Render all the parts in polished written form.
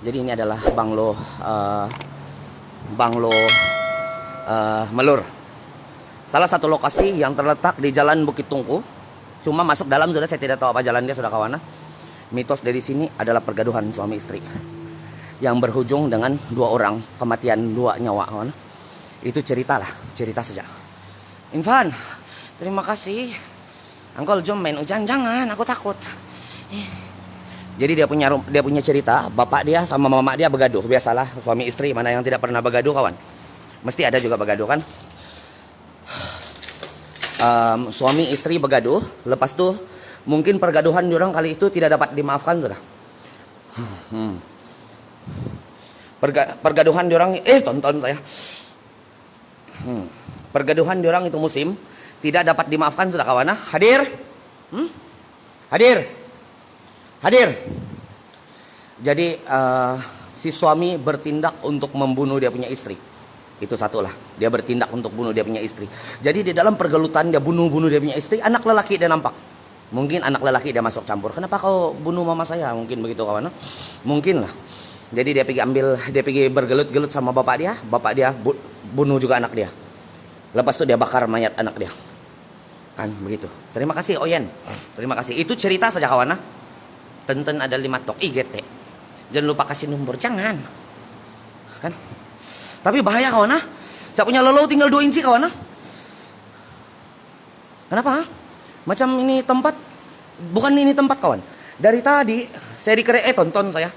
Jadi ini adalah Banglo Melur. Salah satu lokasi yang terletak di Jalan Bukit Tungku. Cuma masuk dalam sudah saya tidak tahu apa jalan dia sudah kawana. Mitos dari sini adalah pergaduhan suami istri yang berujung dengan 2 orang, kematian 2 nyawa kawana. Itu cerita saja. Infan, terima kasih. Angkol jom main hujan, jangan, aku takut. Jadi dia punya cerita, bapak dia sama mama dia begaduh. Biasalah suami istri, mana yang tidak pernah begaduh kawan. Mesti ada juga begaduh kan. Suami istri begaduh, lepas tuh mungkin pergaduhan diorang kali itu tidak dapat dimaafkan sudah. Pergaduhan diorang, tonton saya. Pergaduhan diorang itu musim tidak dapat dimaafkan sudah kawan. Hadir? Hadir. Jadi si suami bertindak untuk membunuh dia punya istri. Itu satulah. Dia bertindak untuk bunuh dia punya istri. Jadi di dalam pergelutan dia bunuh dia punya istri, anak lelaki dia nampak. Mungkin anak lelaki dia masuk campur. Kenapa kau bunuh mama saya? Mungkin begitu kawan. Mungkin lah. Jadi dia pergi bergelut-gelut sama bapak dia bunuh juga anak dia. Lepas itu dia bakar mayat anak dia. Kan begitu. Terima kasih Oyen. Terima kasih. Itu cerita saja kawan. Tenten ada 5 tok IGT. Jangan lupa kasih nomor, jangan. Kan? Tapi bahaya kawan. Saya punya lolo tinggal 2 inci kawan. Kenapa? Macam ini tempat, bukan ini tempat kawan. Dari tadi saya di kereta, tonton saya.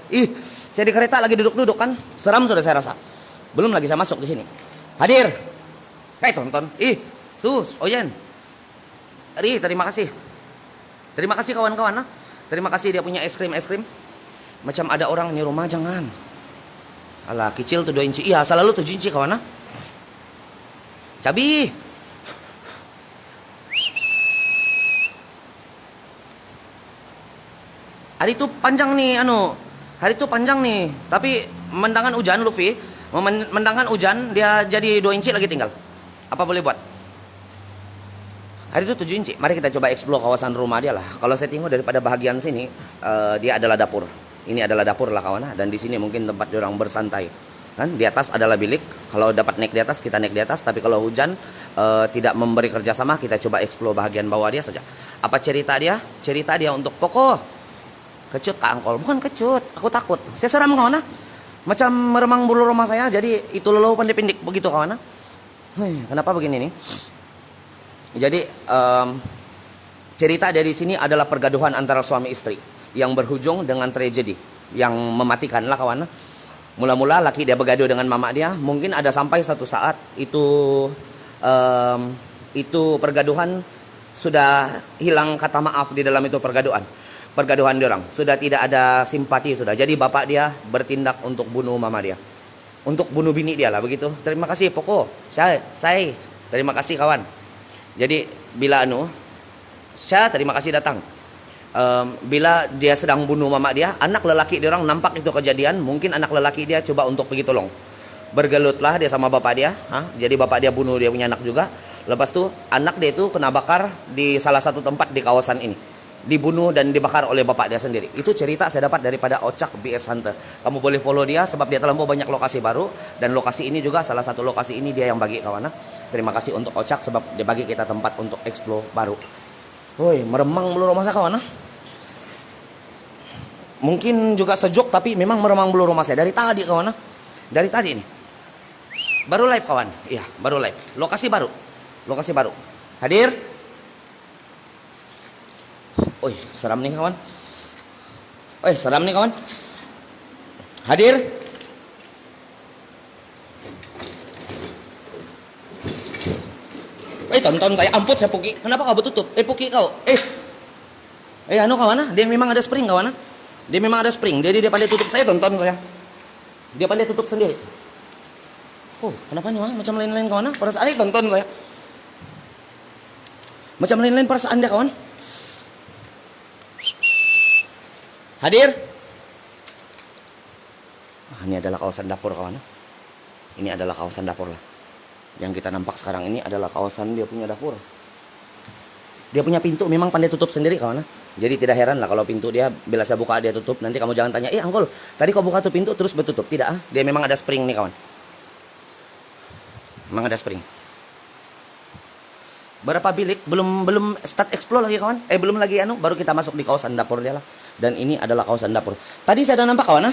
Saya di kereta lagi duduk-duduk kan. Seram sudah saya rasa. Belum lagi saya masuk di sini. Hadir. Tonton. Sus, Oyen. Terima kasih. Terima kasih kawan-kawan. Terima kasih dia punya es krim. Macam ada orang di rumah, jangan. Alah, kecil tuh 2 inci. Iya, selalu 7 inci kawan. Cabi. Hari itu panjang nih, tapi mendangan hujan Luffy, mendangan hujan dia jadi 2 inci lagi tinggal. Apa boleh buat? Hari itu 7 inci. Mari kita coba explore kawasan rumah dia lah. Kalau saya tengok daripada bahagian sini, dia adalah dapur. Ini adalah dapur lah kawan. Dan di sini mungkin tempat orang bersantai. Kan di atas adalah bilik. Kalau dapat naik di atas, kita naik di atas. Tapi kalau hujan tidak memberi kerjasama, kita coba explore bahagian bawah dia saja. Apa cerita dia? Cerita dia untuk pokok. Kecut Kak Angkol. Bukan kecut, aku takut. Saya seram kawan. Macam meremang bulu rumah saya. Jadi itu lolo pendek-pendek begitu kawan. Kenapa begini nih? Jadi cerita dari sini adalah pergaduhan antara suami istri yang berujung dengan tragedi yang mematikan lah kawan. Mula-mula laki dia bergaduh dengan mama dia, mungkin ada sampai satu saat itu pergaduhan sudah hilang kata maaf di dalam itu pergaduhan diorang sudah tidak ada simpati sudah. Jadi bapak dia bertindak untuk bunuh mama dia, untuk bunuh bini dia lah begitu. Terima kasih pokok saya terima kasih kawan. Jadi bila saya terima kasih datang. Bila dia sedang bunuh mama dia, anak lelaki dia orang nampak itu kejadian, mungkin anak lelaki dia coba untuk pergi tolong. Bergelutlah dia sama bapak dia, jadi bapak dia bunuh dia punya anak juga. Lepas itu anak dia itu kena bakar di salah satu tempat di kawasan ini. Dibunuh dan dibakar oleh bapak dia sendiri. Itu cerita saya dapat daripada Ocak BS Hunter. Kamu boleh follow dia sebab dia terlampau banyak lokasi baru. Dan lokasi ini juga salah satu lokasi ini dia yang bagi kawan. Terima kasih untuk Ocak sebab dia bagi kita tempat untuk explore baru. Woi, meremang bulu rumah saya kawan. Mungkin juga sejuk tapi memang meremang bulu rumah saya dari tadi kawan. Dari tadi ini. Baru live kawan. Iya, baru live. Lokasi baru. Hadir. Seram nih kawan. Hadir. Tonton saya, ampun saya Puki. Kenapa kau betutup? Puki kau. Kawan. Dia memang ada spring kawan. Jadi dia pandai tutup saya, tonton saya. Dia pandai tutup sendiri. Kenapa nih macam lain-lain kawan? Perasaan dia tonton saya. Macam lain-lain perasaan dia kawan. Hadir. Ini adalah kawasan dapur kawan. Ini adalah kawasan dapur lah. Yang kita nampak sekarang ini adalah kawasan dia punya dapur. Dia punya pintu memang pandai tutup sendiri kawan. Jadi tidak heran lah kalau pintu dia bila saya buka dia tutup. Nanti kamu jangan tanya, Angkol, tadi kau buka tuh pintu terus bertutup. Tidak, dia memang ada spring nih kawan. Memang ada spring. Berapa bilik? Belum start explore lagi kawan. Belum lagi baru kita masuk di kawasan dapur dia lah. Dan ini adalah kawasan dapur. Tadi saya ada nampak kawan.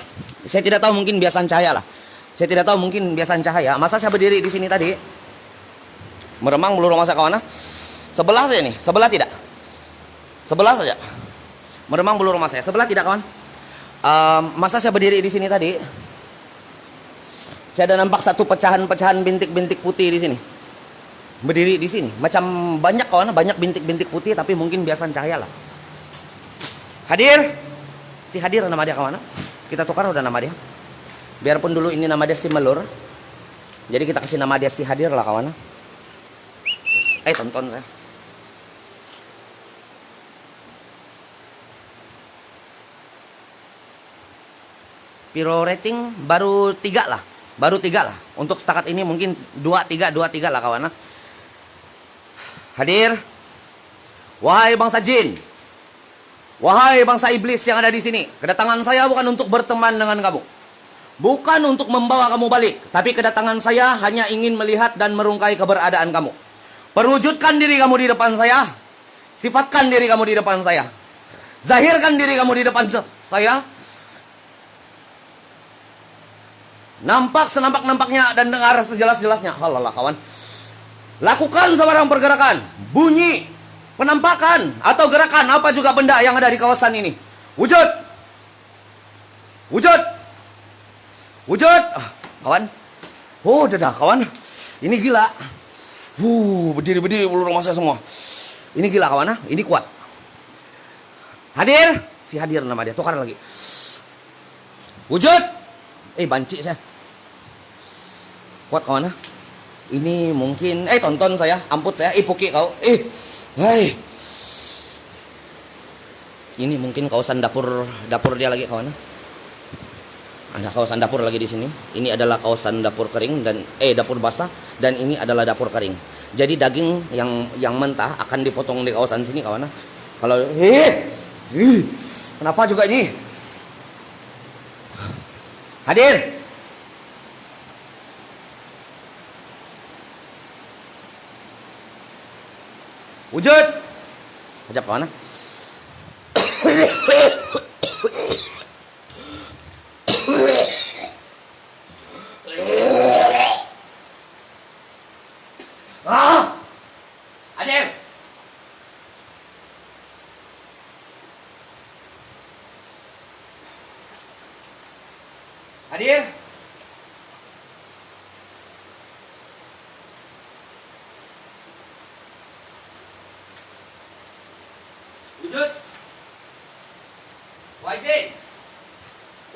Saya tidak tahu, mungkin biasaan cahaya lah. Saya tidak tahu, mungkin biasaan cahaya. Masa saya berdiri di sini tadi meremang mulu rumah saya kawan. Sebelah saja nih, sebelah tidak. Sebelah saja. Meremang bulu rumah saya. Sebelah tidak kawan. Masa saya berdiri di sini tadi, saya ada nampak satu pecahan-pecahan bintik-bintik putih di sini. Berdiri di sini, macam banyak kawan, banyak bintik-bintik putih, tapi mungkin biasaan cahaya lah. Hadir, si Hadir nama dia kawan. Kita tukar udah nama dia. Biarpun dulu ini nama dia si Melur, jadi kita kasih nama dia si Hadir lah kawan. Tonton saya. Piro rating baru 3 lah. Baru 3 lah. Untuk setakat ini mungkin 2-3 lah kawan. Hadir. Wahai bangsa jin. Wahai bangsa iblis yang ada di sini. Kedatangan saya bukan untuk berteman dengan kamu. Bukan untuk membawa kamu balik. Tapi kedatangan saya hanya ingin melihat dan merungkai keberadaan kamu. Perwujudkan diri kamu di depan saya. Sifatkan diri kamu di depan saya. Zahirkan diri kamu di depan saya. Nampak senampak-nampaknya dan dengar sejelas-jelasnya. Halalah kawan. Lakukan sebarang pergerakan, bunyi, penampakan, atau gerakan apa juga benda yang ada di kawasan ini. Wujud. Wujud. Wujud. Kawan. Dadah kawan. Ini gila. Berdiri-berdiri bulu rumah saya semua. Ini gila kawan. Ini kuat. Hadir. Si Hadir nama dia. Tukar lagi. Wujud. Banci saya. Kuat kawan. Ini mungkin tonton saya, amput saya, puki kau. Ini mungkin kawasan dapur dia lagi kawan. Ada kawasan dapur lagi di sini. Ini adalah kawasan dapur kering dan dapur basah, dan ini adalah dapur kering. Jadi daging yang mentah akan dipotong di kawasan sini kawan. Kalau kenapa juga ini? Hadir. Wujud. Ajak kawan. Hadir. Hadir. Wujud. Wahai jin.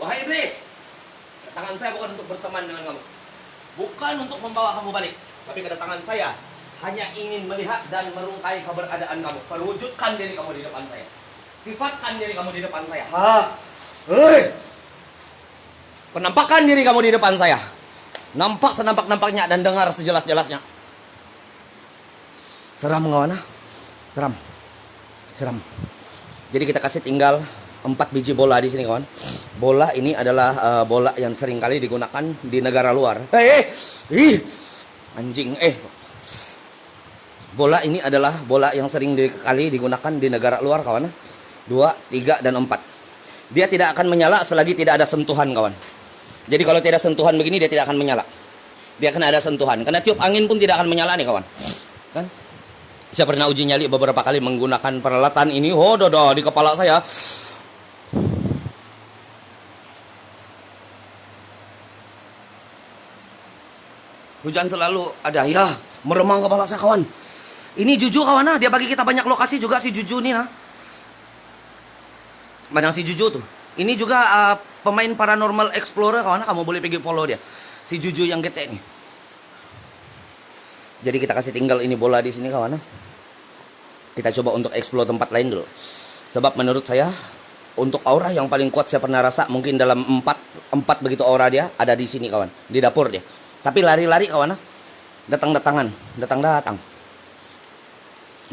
Wahai iblis. Kedatangan saya bukan untuk berteman dengan kamu. Bukan untuk membawa kamu balik. Tapi kedatangan saya hanya ingin melihat dan merungkai keberadaan kamu. Perwujudkan diri kamu di depan saya. Sifatkan diri kamu di depan saya. Penampakan diri kamu di depan saya. Nampak senampak-nampaknya dan dengar sejelas-jelasnya. Seram kawan. Seram. Jadi kita kasih tinggal 4 biji bola di sini kawan. Bola ini adalah bola yang sering kali digunakan di negara luar. Anjing. Bola ini adalah bola yang sering kali digunakan di negara luar kawan. 2, 3, dan 4. Dia tidak akan menyala selagi tidak ada sentuhan kawan. Jadi kalau tidak sentuhan begini dia tidak akan menyala. Dia akan ada sentuhan. Karena tiup angin pun tidak akan menyala nih kawan. Kan? Saya pernah uji nyali beberapa kali menggunakan peralatan ini. Di kepala saya. Hujan selalu ada. Meremang kepala saya kawan. Ini Juju kawan. Dia bagi kita banyak lokasi juga si Juju nih nah. Mana si Juju tuh. Ini juga pemain paranormal explorer kawan. Kamu boleh pergi follow dia. Si Juju yang gede nih. Jadi kita kasih tinggal ini bola di sini kawan. Kita coba untuk explore tempat lain dulu. Sebab menurut saya untuk aura yang paling kuat saya pernah rasa mungkin dalam 4 begitu aura dia ada di sini kawan, di dapur dia. Tapi lari-lari kawan. Datang.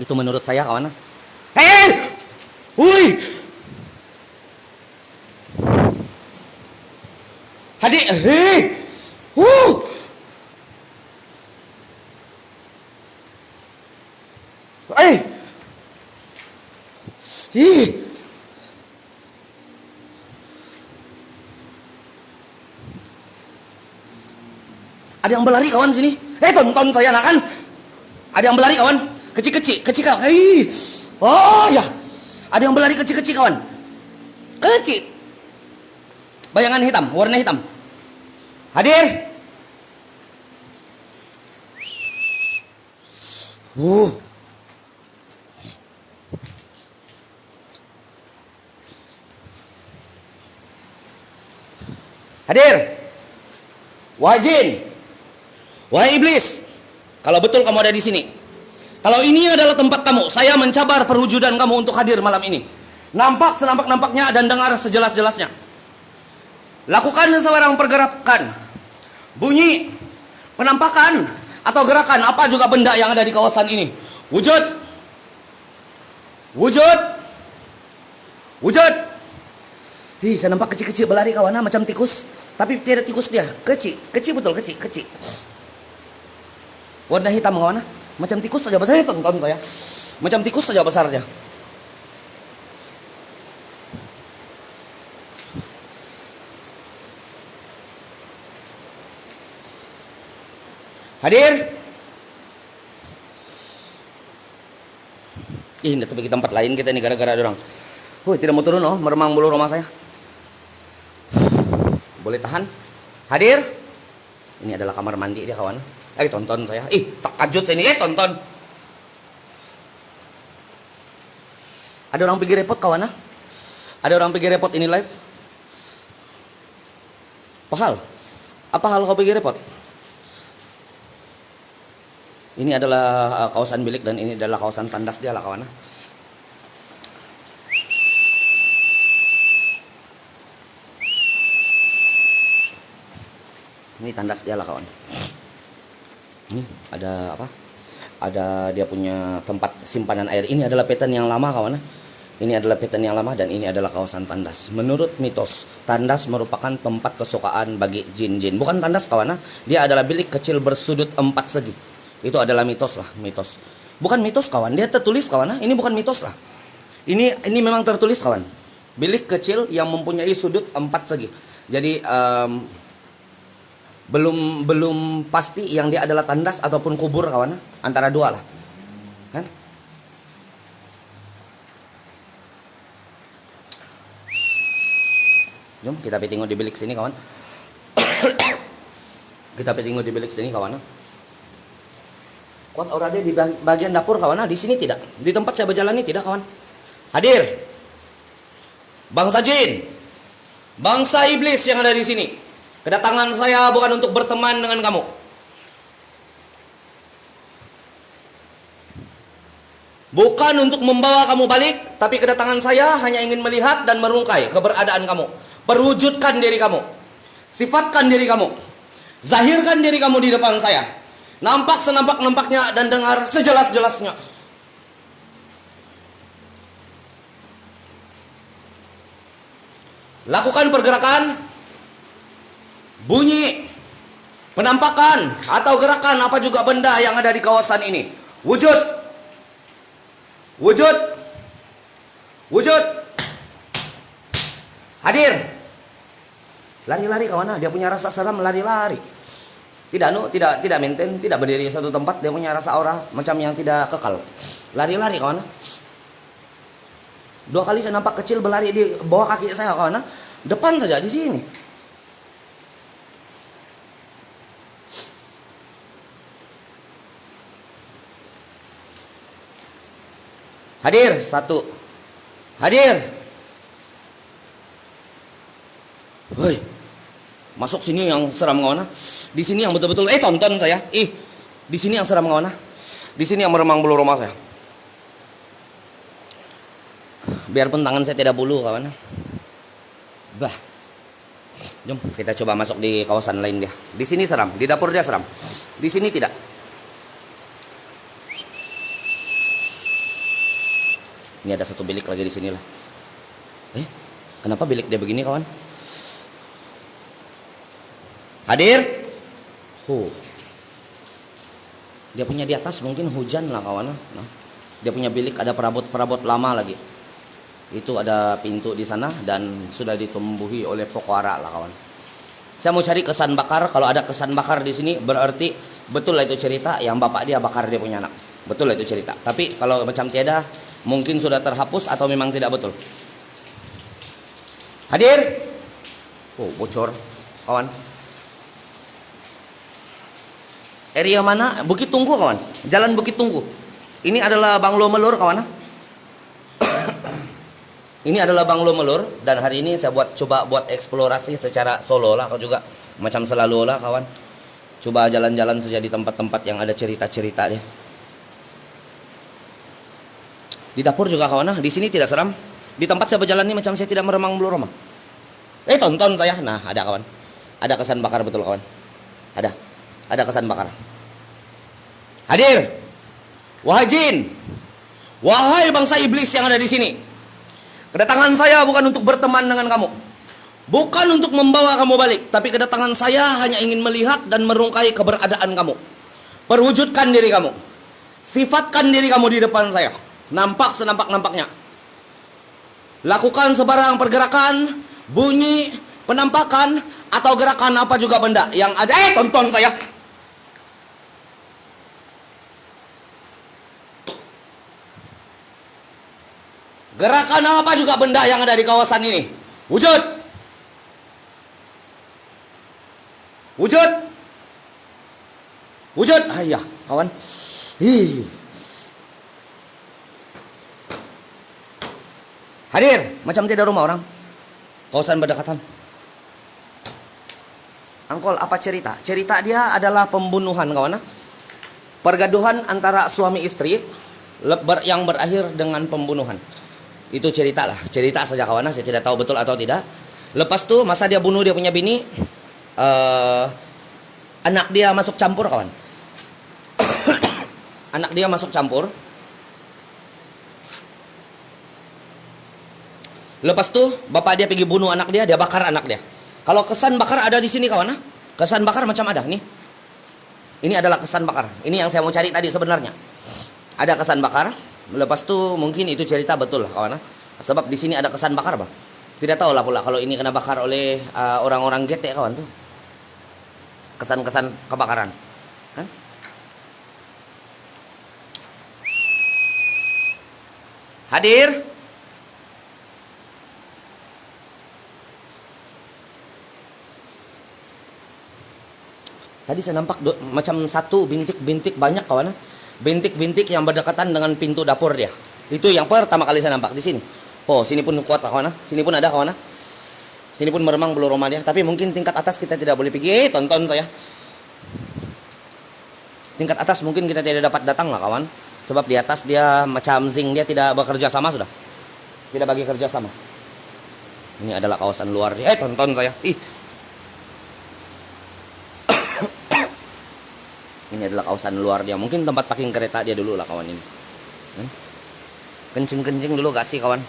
Itu menurut saya kawan. Hei! Hui! Hadir, hei! Eh! Ih! Ada yang berlari kawan sini. Tonton saya nak kan? Ada yang berlari kawan. Kecil kawan. Hei! Oh ya. Ada yang berlari kecil kawan. Kecil. Bayangan hitam, warna hitam. Hadir. Hadir. Wahai jin. Wahai iblis. Kalau betul kamu ada di sini. Kalau ini adalah tempat kamu, saya mencabar perwujudan kamu untuk hadir malam ini. Nampak senampak-nampaknya dan dengar sejelas-jelasnya. Lakukan sebarang pergerakan, bunyi, penampakan, atau gerakan apa juga benda yang ada di kawasan ini. Wujud. Wujud. Wujud. Saya nampak kecil-kecil berlari kawan, macam tikus. Tapi tidak tikus dia, kecil betul, kecil. Warna hitam kawan, macam tikus saja besarnya, tonton saya. Macam tikus saja besarnya. Hadir. Ini pergi tempat lain kita nih gara-gara ada orang. Tidak mau turun meremang bulu rumah saya. Boleh tahan. Hadir. Ini adalah kamar mandi dia kawan. Tonton saya. Takjub saya ini. Tonton. Ada orang pergi repot kawan. Ada orang pergi repot ini live. Apa hal kau pergi repot? Ini adalah kawasan bilik dan ini adalah kawasan tandas dia lah kawan. Ini tandas dia lah kawan. Ini ada apa? Ada dia punya tempat simpanan air. Ini adalah pattern yang lama kawan. Ini adalah pattern yang lama dan ini adalah kawasan tandas. Menurut mitos, tandas merupakan tempat kesukaan bagi jin-jin. Bukan tandas kawan. Dia adalah bilik kecil bersudut 4 segi. Itu adalah mitos lah, mitos. Bukan mitos kawan, dia tertulis kawan. Ini bukan mitos lah. Ini memang tertulis kawan. Bilik kecil yang mempunyai sudut 4 segi. Jadi belum pasti yang dia adalah tandas ataupun kubur kawan. Antara dua lah. Kan? Jom kita tengok di bilik sini kawan. Kita tengok di bilik sini kawan. Kuat aura dia di bagian dapur kawan. Di sini tidak. Di tempat saya berjalan ini tidak kawan. Hadir. Bangsa jin. Bangsa iblis yang ada di sini. Kedatangan saya bukan untuk berteman dengan kamu. Bukan untuk membawa kamu balik, tapi kedatangan saya hanya ingin melihat dan merungkai keberadaan kamu. Perwujudkan diri kamu. Sifatkan diri kamu. Zahirkan diri kamu di depan saya. Nampak senampak-nampaknya dan dengar sejelas-jelasnya. Lakukan pergerakan, bunyi, penampakan, atau gerakan apa juga benda yang ada di kawasan ini. Wujud. Wujud. Wujud. Hadir. Lari-lari kawan, dia punya rasa seram lari-lari. Tidak maintain, tidak berdiri di satu tempat, dia punya rasa aura macam yang tidak kekal. Lari-lari kawan. 2 kali saya nampak kecil berlari di bawah kaki saya kawan. Depan saja di sini. Hadir 1. Hadir. Woi. Masuk sini yang seram kawan. Di sini yang betul-betul tonton saya. Di sini yang seram kawan. Di sini yang meremang bulu rumah saya. Biarpun tangan saya tidak bulu kawan. Bah. Jom kita coba masuk di kawasan lain dia. Di sini seram, di dapur dia seram. Di sini tidak. Ini Ini ada satu bilik lagi di sini lah. Kenapa bilik dia begini kawan? Hadir. Dia punya di atas mungkin hujan lah kawan. Nah, dia punya bilik ada perabot-perabot lama lagi. Itu ada pintu di sana dan sudah ditumbuhi oleh pokok ara lah kawan. Saya mau cari kesan bakar. Kalau ada kesan bakar di sini berarti betul lah itu cerita yang bapak dia bakar dia punya anak. Betul lah itu cerita. Tapi kalau macam tiada, mungkin sudah terhapus atau memang tidak betul. Hadir. Bocor kawan. Area mana? Bukit Tungku kawan. Jalan Bukit Tungku. Ini adalah Banglo Melur kawan. Ini adalah Banglo Melur dan hari ini saya coba buat eksplorasi secara solo lah, juga macam selalu lah kawan. Coba jalan-jalan saja di tempat-tempat yang ada cerita-cerita dia. Di dapur juga kawan. Di sini tidak seram. Di tempat saya berjalan ini macam saya tidak meremang belum. Tonton saya. Nah, ada kawan. Ada kesan bakar betul kawan. Ada kesan bakar. Hadir. Wahai jin. Wahai bangsa iblis yang ada di sini. Kedatangan saya bukan untuk berteman dengan kamu. Bukan untuk membawa kamu balik. Tapi kedatangan saya hanya ingin melihat dan merungkai keberadaan kamu. Perwujudkan diri kamu. Sifatkan diri kamu di depan saya. Nampak senampak-nampaknya. Lakukan sebarang pergerakan, bunyi, penampakan, atau gerakan apa juga benda yang ada. Tonton saya. Gerakan apa juga benda yang ada di kawasan ini. Wujud. Wujud. Wujud. Ayah, kawan. Hadir. Macam tidak rumah orang. Kawasan berdekatan. Angkol, apa cerita? Cerita dia adalah pembunuhan kawan. Pergaduhan antara suami istri yang berakhir dengan pembunuhan. Itu cerita lah, cerita saja kawan. Saya tidak tahu betul atau tidak. Lepas tu masa dia bunuh dia punya bini, anak dia masuk campur kawan. Anak dia masuk campur. Lepas tu bapak dia pergi bunuh anak dia bakar anak dia. Kalau kesan bakar ada di sini kawan. Kesan bakar macam ada nih. Ini adalah kesan bakar. Ini yang saya mau cari tadi sebenarnya. Ada kesan bakar. Lepas tu mungkin itu cerita betul lah kawan. Sebab di sini ada kesan bakar bang. Tidak tahu lah pula kalau ini kena bakar oleh orang-orang gete kawan tuh. Kesan-kesan kebakaran. Kan? Hadir. Tadi saya nampak macam satu bintik-bintik banyak kawan. Bintik-bintik yang berdekatan dengan pintu dapur dia. Itu yang pertama kali saya nampak di sini. Sini pun kuat kawan. Sini pun ada kawan. Sini pun meremang bulu rumah dia. Tapi mungkin tingkat atas kita tidak boleh pergi. Tonton saya. Tingkat atas mungkin kita tidak dapat datang lah kawan. Sebab di atas dia macam zinc, dia tidak bekerja sama sudah. Tidak bagi kerja sama. Ini adalah kawasan luar dia. Tonton saya. Ini adalah kawasan luar dia. Mungkin tempat parking kereta dia dulu lah kawan ini. Kencing-kencing dulu gak sih kawan?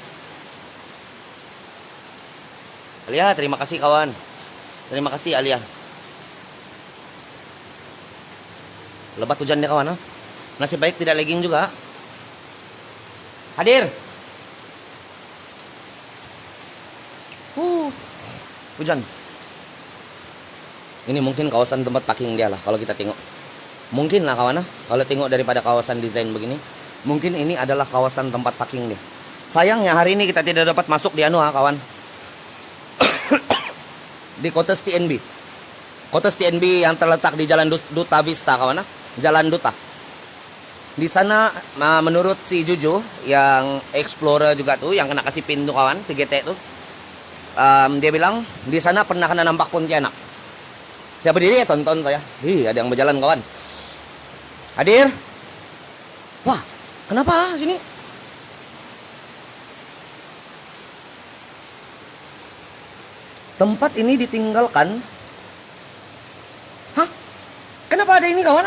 Alia, terima kasih kawan. Terima kasih Alia. Lebat hujan dia kawan. Nasib baik tidak legging juga. Hadir. Hujan. Ini mungkin kawasan tempat parking dia lah kalau kita tengok. Mungkin lah kawan. Kalau tengok daripada kawasan desain begini, mungkin ini adalah kawasan tempat parking dia. Sayangnya hari ini kita tidak dapat masuk di kawan. Di Kotes TNB. Kotes TNB yang terletak di Jalan Duta Vista kawan. Jalan Duta. Di sana menurut si Juju yang explorer juga tuh yang kena kasih pin tuh kawan, si GT tuh. Dia bilang di sana pernah kena nampak Pontianak. Saya berdiri ya tonton saya. Ada yang berjalan kawan. Hadir. Wah, kenapa sini? Tempat ini ditinggalkan. Hah? Kenapa ada ini kawan?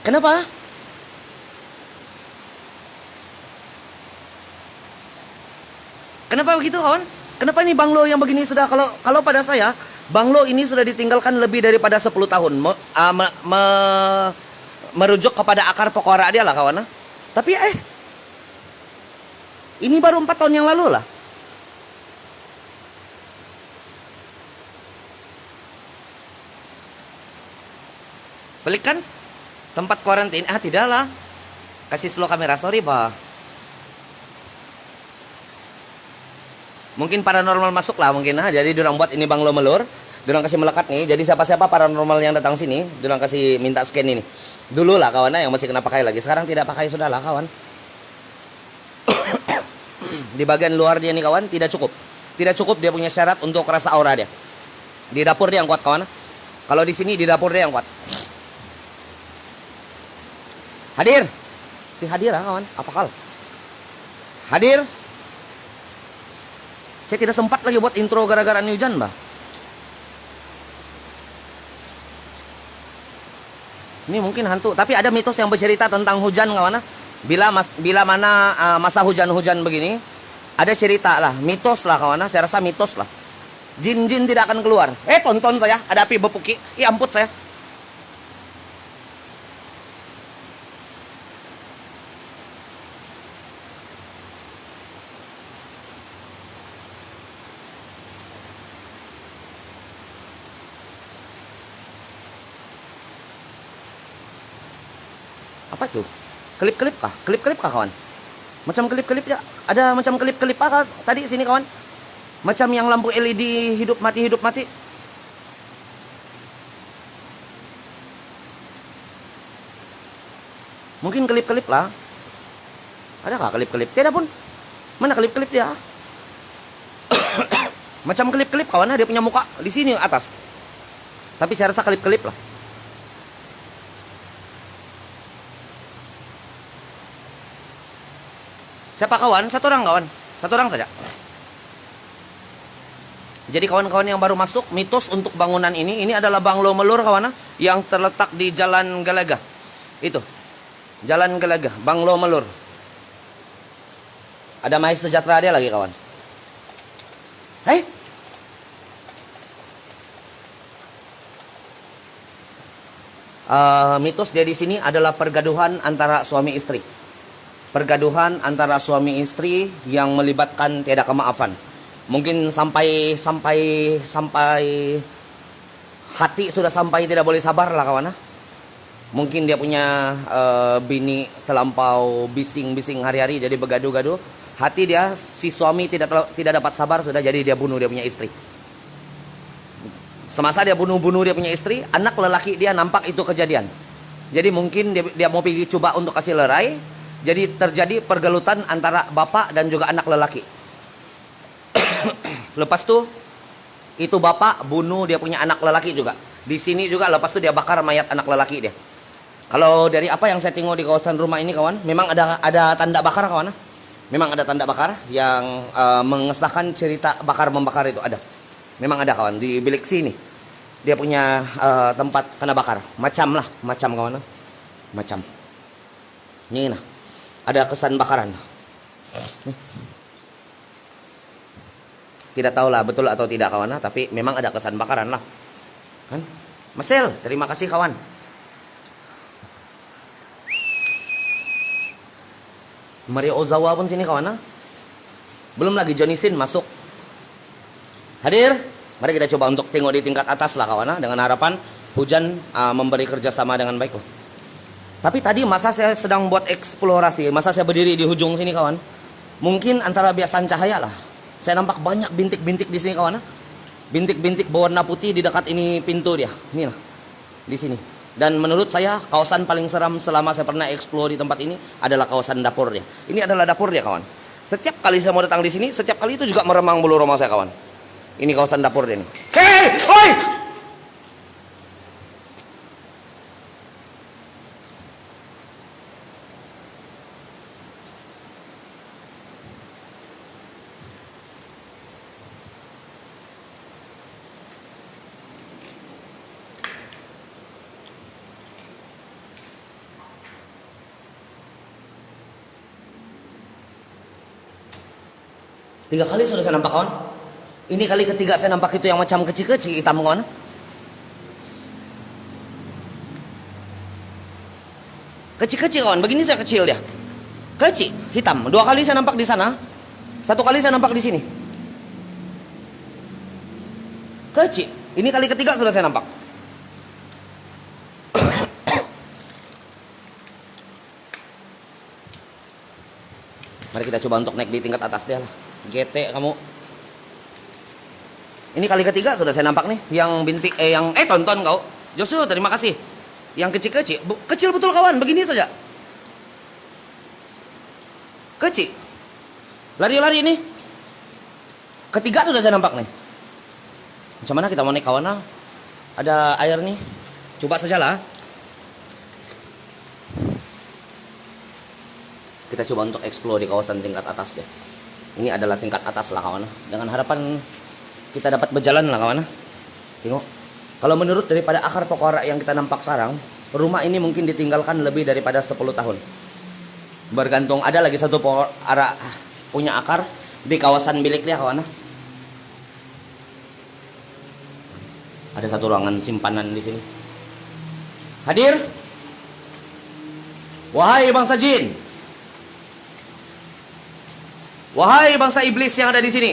Kenapa? Kenapa begitu kawan? Kenapa ini banglo yang begini sudah, kalau pada saya banglo ini sudah ditinggalkan lebih daripada 10 tahun. Merujuk kepada akar pokora dia lah kawan. Tapi ini baru 4 tahun yang lalu lah. Pelik kan? Tempat kuarantin. Tidaklah. Kasih slow kamera, sorry bah. Mungkin paranormal masuk lah mungkin. Jadi dorang buat ini banglo melur. Dorang kasih melekat nih. Jadi siapa-siapa paranormal yang datang sini, dorang kasih minta scan ini. Dulu lah kawan yang masih kena pakai lagi. Sekarang tidak pakai sudah lah kawan. Di bagian luar dia nih kawan tidak cukup. Tidak cukup dia punya syarat untuk rasa aura dia. Di dapur dia yang kuat kawan. Kalau di sini di dapur dia yang kuat. Hadir. Si hadir lah kawan. Apa kal? Hadir. Saya tidak sempat lagi buat intro gara-gara hujan, bah. Ini mungkin hantu, tapi ada mitos yang bercerita tentang hujan kawan. Bila mana masa hujan-hujan begini, ada cerita lah, mitos lah kawan. Saya rasa mitos lah. Jin-jin tidak akan keluar. Tonton saya, ada api bepuki. Amput saya. Apa itu? Klip-klip kah? Klip-klip kah kawan? Macam klip-klip ya? Ada macam klip-klip apa tadi sini kawan? Macam yang lampu LED hidup mati. Mungkin klip-klip lah. Adakah klip-klip? Tidak pun. Mana klip-klip dia? Macam klip-klip kawan, dia punya muka di sini atas. Tapi saya rasa klip-klip lah. Siapa kawan? Satu orang saja. Jadi kawan-kawan yang baru masuk, mitos untuk bangunan ini adalah banglo melur kawan, yang terletak di Jalan Galaga. Itu. Jalan Galaga, banglo melur. Ada Mais Sejahtera dia lagi kawan. Mitos dia di sini adalah pergaduhan antara suami istri. Pergaduhan antara suami istri yang melibatkan tiada kemaafan. Mungkin sampai hati sudah sampai tidak boleh sabar lah kawan. Mungkin dia punya bini terlampau bising hari-hari jadi bergaduh-gaduh. Hati dia si suami tidak dapat sabar sudah jadi dia bunuh dia punya istri. Semasa dia bunuh dia punya istri, anak lelaki dia nampak itu kejadian. Jadi mungkin dia mau pergi coba untuk kasih lerai. Jadi terjadi pergelutan antara bapak dan juga anak lelaki. Lepas itu bapak bunuh dia punya anak lelaki juga. Di sini juga lepas itu dia bakar mayat anak lelaki dia. Kalau dari apa yang saya tengok di kawasan rumah ini kawan, memang ada tanda bakar kawan. Memang ada tanda bakar yang mengesahkan cerita bakar membakar itu ada. Memang ada kawan di bilik sini. Dia punya tempat kena bakar. Macam kawan. Macam. Ini nah. Ada kesan bakaran. Tidak tahulah betul atau tidak kawan, tapi memang ada kesan bakaran lah. Kan? Masel, terima kasih kawan. Mario Ozawa pun sini kawan. Belum lagi Johnny Sin masuk. Hadir. Mari kita coba untuk tengok di tingkat atas lah kawan, dengan harapan hujan memberi kerjasama dengan baik lah. Tapi tadi masa saya sedang buat eksplorasi, masa saya berdiri di ujung sini kawan, mungkin antara biasan cahaya lah. Saya nampak banyak bintik-bintik di sini kawan. Bintik-bintik berwarna putih di dekat ini pintu dia. Ini lah, di sini. Dan menurut saya kawasan paling seram selama saya pernah eksplor di tempat ini adalah kawasan dapur dia. Ini adalah dapur dia kawan. Setiap kali saya mau datang di sini, setiap kali itu juga meremang bulu roma saya kawan. Ini kawasan dapur dia nih. Hei, oi! 3 kali sudah saya nampak kawan. Ini kali ketiga saya nampak itu yang macam kecil-kecil hitam kawan. Kecil-kecil kawan, begini saya kecil dia. Kecil, hitam. 2 kali saya nampak di sana. 1 kali saya nampak di sini. Kecil. Ini kali ketiga sudah saya nampak. Mari kita coba untuk naik di tingkat atas dia lah. GT kamu. Ini kali ketiga sudah saya nampak nih. Yang bintik tonton kau. Joshua, terima kasih. Yang kecil-kecil. Kecil betul kawan, begini saja. Kecil. Lari-lari ini. Ketiga sudah saya nampak nih. Macam mana kita mau naik kawan? Ada air nih. Coba sajalah. Kita coba untuk explore di kawasan tingkat atas deh. Ini adalah tingkat atas lah kawan. Dengan harapan kita dapat berjalan lah kawan. Tengok. Kalau menurut daripada akar pokok yang kita nampak sekarang, rumah ini mungkin ditinggalkan lebih daripada 10 tahun. Bergantung ada lagi satu pokok ara punya akar di kawasan milik dia kawan. Ada satu ruangan simpanan di sini. Hadir. Wahai bangsa jin. Wahai bangsa iblis yang ada di sini.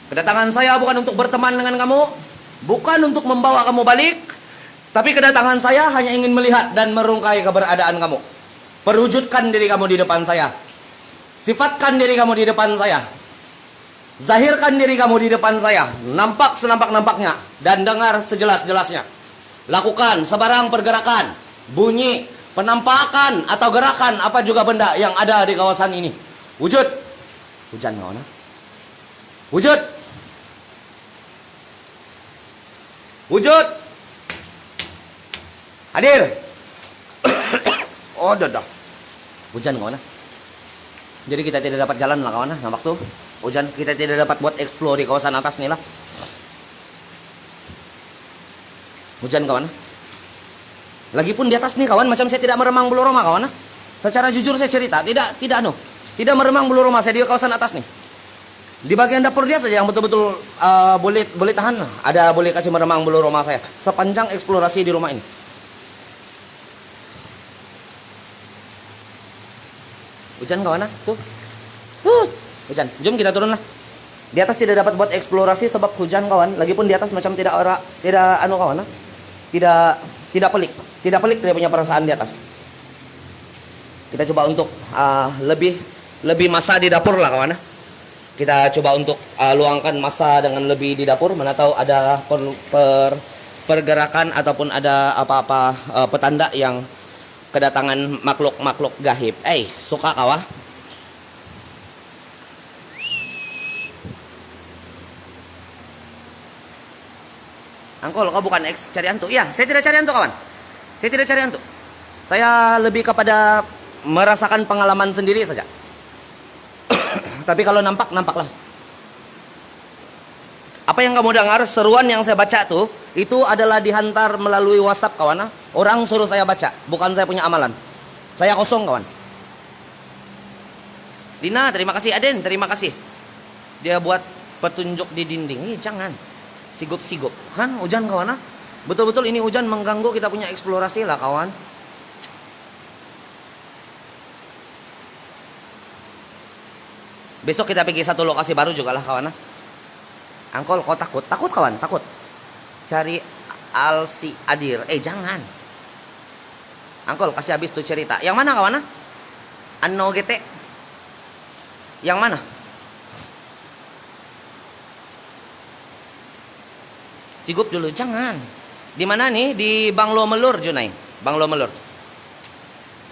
Kedatangan saya bukan untuk berteman dengan kamu, bukan untuk membawa kamu balik, tapi kedatangan saya hanya ingin melihat dan merungkai keberadaan kamu. Perwujudkan diri kamu di depan saya. Sifatkan diri kamu di depan saya. Zahirkan diri kamu di depan saya. Nampak senampak-nampaknya dan dengar sejelas-jelasnya. Lakukan sebarang pergerakan, bunyi, penampakan atau gerakan apa juga benda yang ada di kawasan ini. Wujud. Hujan kawan. Wujud. Wujud. Hadir. Oh, dah. Hujan kawan. Jadi kita tidak dapat jalan lah kawan. Nampak tuh. Hujan, kita tidak dapat buat explore di kawasan atas nih lah. Hujan kawan. Lagipun di atas nih kawan, macam saya tidak meremang bulu roma kawan. Secara jujur saya cerita, tidak meremang bulu roma saya di kawasan atas nih. Di bagian dapur dia saja yang betul-betul boleh tahan. Ada boleh kasih meremang bulu roma saya sepanjang eksplorasi di rumah ini. Hujan kawan, tuh. Hujan. Jom kita turun lah. Di atas tidak dapat buat eksplorasi sebab hujan kawan. Lagipun di atas macam tidak kawan. Tidak pelik. Tidak pelik dia punya perasaan di atas. Kita coba untuk lebih masa di dapur lah kawan. Kita coba untuk luangkan masa dengan lebih di dapur. Mana tahu ada pergerakan ataupun ada apa-apa petanda yang kedatangan makhluk-makhluk gaib. Suka kawah. Angkol, kau bukan cari hantu? Iya, saya tidak cari hantu kawan. Saya tidak cari hantu. Saya lebih kepada merasakan pengalaman sendiri saja. Tapi kalau nampaklah. Apa yang kamu dengar, seruan yang saya baca tuh, itu adalah dihantar melalui WhatsApp kawan. Orang suruh saya baca, bukan saya punya amalan. Saya kosong kawan. Dina, terima kasih. Aden, terima kasih. Dia buat petunjuk di dinding. Jangan. Sigup-sigup. Kan hujan kawan. Betul-betul ini hujan mengganggu kita punya eksplorasi lah kawan. Besok kita pergi satu lokasi baru juga lah kawan. Angkol, kau takut? Takut kawan, takut. Cari Alsi Adir. Jangan. Angkol, kasih habis tuh cerita. Yang mana kawan? Anno GT. Yang mana? Sigup dulu, jangan. Di mana nih? Di Banglo Melur, Junai. Banglo Melur.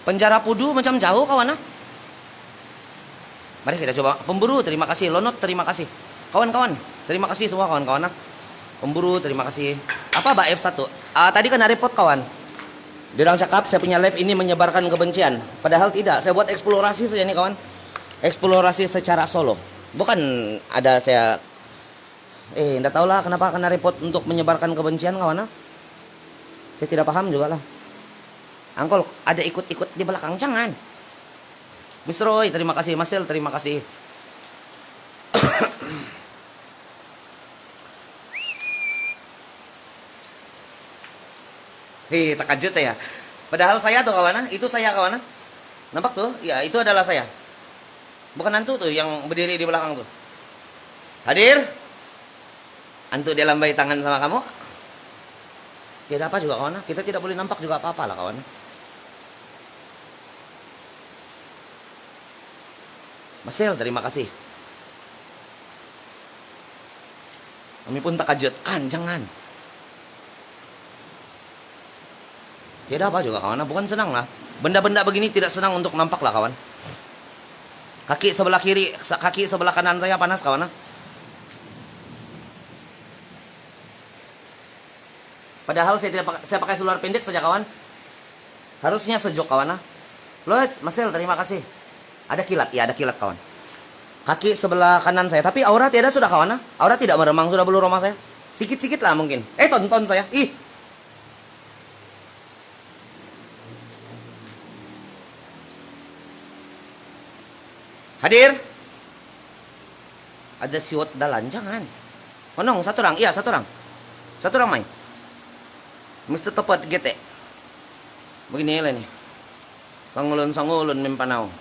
Penjara Pudu macam jauh kawan. Mari kita coba. Pemburu, terima kasih. Lonot, terima kasih. Kawan-kawan, terima kasih semua kawan-kawan. Pemburu, terima kasih. Apa Mbak F1? Tadi kan repot kawan. Dia orang cakap saya punya live ini menyebarkan kebencian. Padahal tidak. Saya buat eksplorasi saja nih kawan. Eksplorasi secara solo. Bukan ada saya enggak tahu lah kenapa kena repot untuk menyebarkan kebencian kawan. Saya tidak paham juga lah. Angkol, ada ikut-ikut di belakang, jangan. Miss Roy, terima kasih. Marcel, terima kasih. Terkejut saya. Padahal saya tuh kawan, itu saya kawan. Nampak tuh? Ya, itu adalah saya. Bukan hantu tuh yang berdiri di belakang tuh. Hadir? Hantu dia lambai tangan sama kamu? Tidak apa juga kawan. Kita tidak boleh nampak juga apa-apa lah kawan. Masel, terima kasih. Kami pun terkejut. Kan, jangan. Tidak apa juga kawan. Bukan senang lah. Benda-benda begini tidak senang untuk nampak lah kawan. Kaki sebelah kiri, kaki sebelah kanan saya panas kawan. Padahal saya pakai seluar pendek saja kawan. Harusnya sejuk kawan. Loh, Masel, terima kasih. Ada kilat, ya ada kilat kawan. Kaki sebelah kanan saya, tapi aura tiada sudah kawan. Aura tidak meremang sudah bulu roma saya. Sikit-sikit lah mungkin. Tonton saya. Hadir. Ada siwot dalan, jangan. Konong, satu orang. Iya, satu orang. Satu orang main. Mesti tepat gete. Begini lah nih. Sangulun mempanau.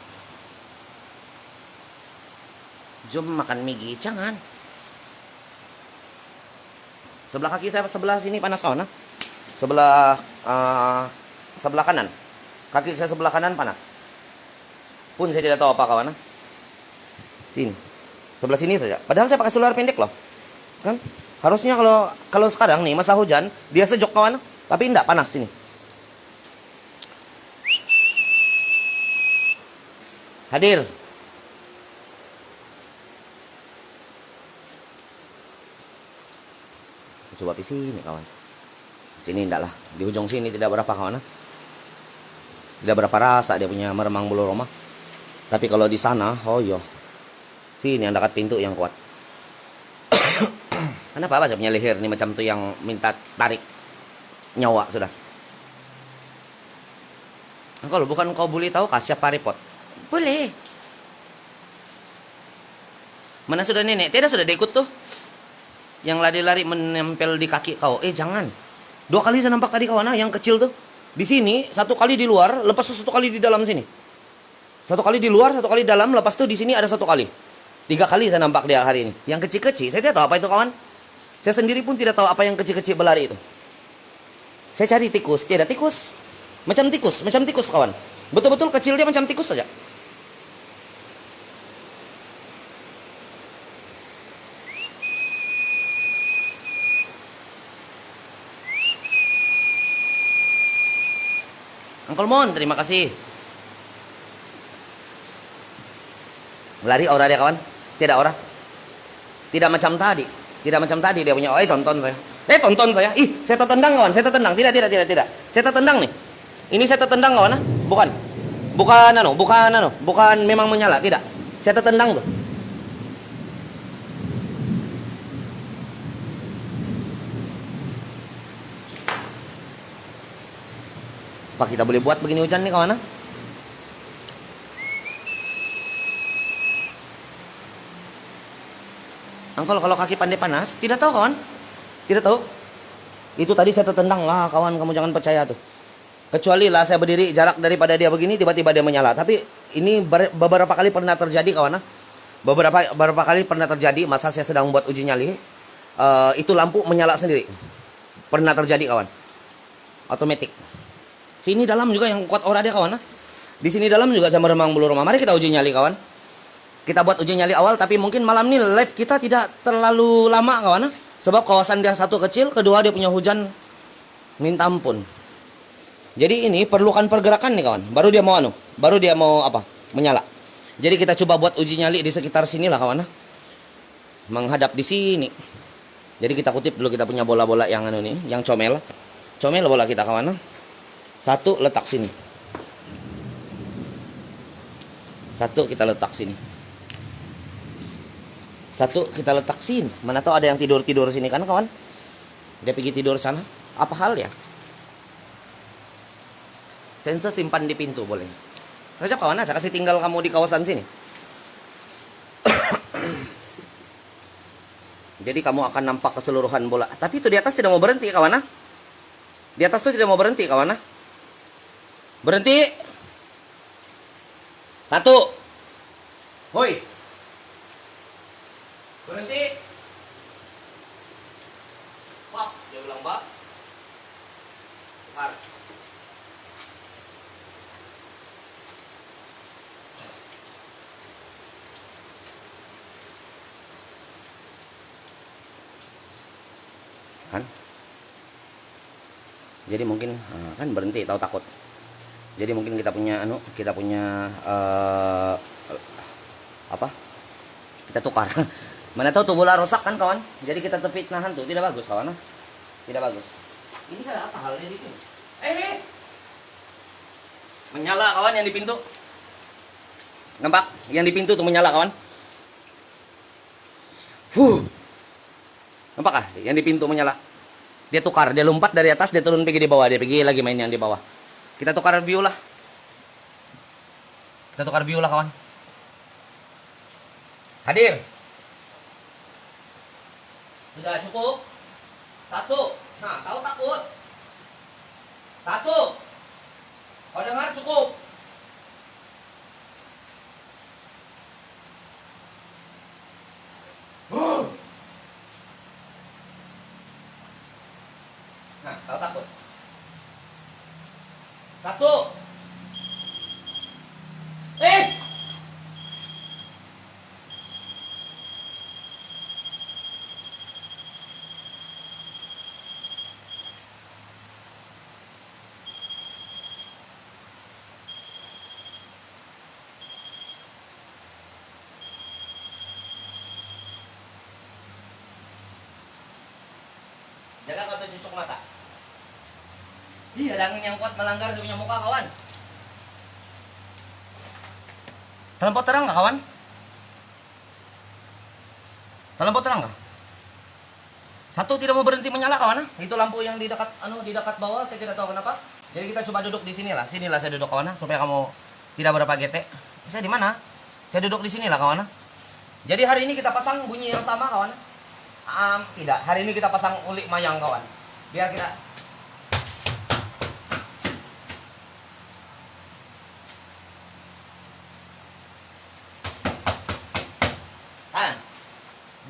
Jom makan migi, jangan. Sebelah kaki saya, sebelah sini panas kawan. Sebelah kanan. Kaki saya sebelah kanan panas. Pun saya tidak tahu apa kawan. Sini. Sebelah sini saja. Padahal saya pakai seluar pendek loh. Kan? Harusnya kalau sekarang nih masa hujan, dia sejuk kawan. Tapi enggak panas sini. Hadir. Coba di sini kawan. Sini enggak lah. Di ujung sini tidak berapa kawan. Tidak berapa rasa dia punya meremang bulu roma. Tapi kalau di sana, oh iya. Sini yang dekat pintu yang kuat. Kenapa aja punya leher nih macam tuh yang minta tarik nyawa sudah. Kalau bukan kau boleh tahu kasih paripot. Boleh. Mana sudah nenek? Tidak sudah ikut tuh. Yang lari-lari menempel di kaki kau. Jangan. 2 kali saya nampak tadi kawan, yang kecil tuh. Di sini 1 kali di luar, lepas itu 1 kali di dalam sini. 1 kali di luar, 1 kali di dalam, lepas itu di sini ada 1 kali. 3 kali saya nampak dia hari ini. Yang kecil-kecil, saya tidak tahu apa itu kawan. Saya sendiri pun tidak tahu apa yang kecil-kecil berlari itu. Saya cari tikus, tidak tikus. Macam tikus kawan. Betul-betul kecil dia macam tikus saja. Uncle Mon, terima kasih. Lari aura dia kawan. Tidak aura. Tidak macam tadi. Tidak macam tadi dia punya. Tonton saya. Tonton saya. Saya tertendang kawan. Saya tertendang. Tidak. Saya tertendang nih. Ini saya tertendang kawan. Bukan memang menyala. Tidak. Saya tertendang tuh. Apa kita boleh buat begini hujan nih kawan? Angkol kalau kaki pandai panas, tidak tahu kawan. Tidak tahu. Itu tadi saya tertendang lah kawan, kamu jangan percaya tuh. Kecuali lah saya berdiri jarak daripada dia begini, tiba-tiba dia menyala. Tapi ini beberapa kali pernah terjadi kawan. Beberapa kali pernah terjadi masa saya sedang buat uji nyali. Itu lampu menyala sendiri. Pernah terjadi kawan. Otomatis. Sini dalam juga yang kuat aura dia kawan. Di sini dalam juga saya meremang bulu roma. Mari kita uji nyali kawan. Kita buat uji nyali awal, tapi mungkin malam ini live kita tidak terlalu lama kawan. Sebab kawasan dia satu kecil, kedua dia punya hujan minta ampun. Jadi ini perlukan pergerakan nih kawan. Baru dia mau apa? Menyala. Jadi kita coba buat uji nyali di sekitar sini lah kawan. Menghadap di sini. Jadi kita kutip dulu kita punya bola-bola yang yang comel. Comel bola kita kawan. 1 letak sini. 1 kita letak sini. 1 kita letak sini. Mana tahu ada yang tidur sini kan kawan? Dia pergi tidur sana. Apa hal ya? Sensor simpan di pintu boleh. Saja kawan, saya kasih tinggal kamu di kawasan sini. Jadi kamu akan nampak keseluruhan bola. Tapi itu di atas tidak mau berhenti kawan. Di atas tuh tidak mau berhenti kawan. Berhenti. 1. Hoi. Berhenti. Pak, dia bilang, Mbak. Sekarang. Kan? Jadi mungkin kan berhenti, tahu takut. Jadi mungkin kita punya apa? Kita tukar. Mana tahu tuh bola rusak kan kawan. Jadi kita terfitnah hantu, tidak bagus kawan. Tidak bagus. Ini kan apa halnya di sini? Menyala kawan yang di pintu. Nampak? Yang di pintu tuh menyala kawan. Nampak ah? Yang di pintu menyala. Dia tukar, dia lompat dari atas, dia turun pergi di bawah, dia pergi lagi main yang di bawah. Kita tukar view lah. Kita tukar view lah kawan. Hadir. Sudah cukup. 1. Nah, tahu takut. 1. Kau dengar cukup. Nah, tahu takut. 1. Jaga kau tercucuk mata. Iya, ada angin yang kuat melanggar dia punya muka kawan. Terlampau terang nggak kawan? Terlampau terang nggak? 1 tidak mau berhenti menyala kawan. Itu lampu yang di dekat bawah, saya tidak tahu kenapa. Jadi kita coba duduk di sinilah. Sinilah saya duduk kawan, supaya kamu tidak berapa gete. Saya di mana? Saya duduk di sinilah kawan. Jadi hari ini kita pasang bunyi yang sama kawan. Tidak, hari ini kita pasang ulik mayang kawan. Biar kita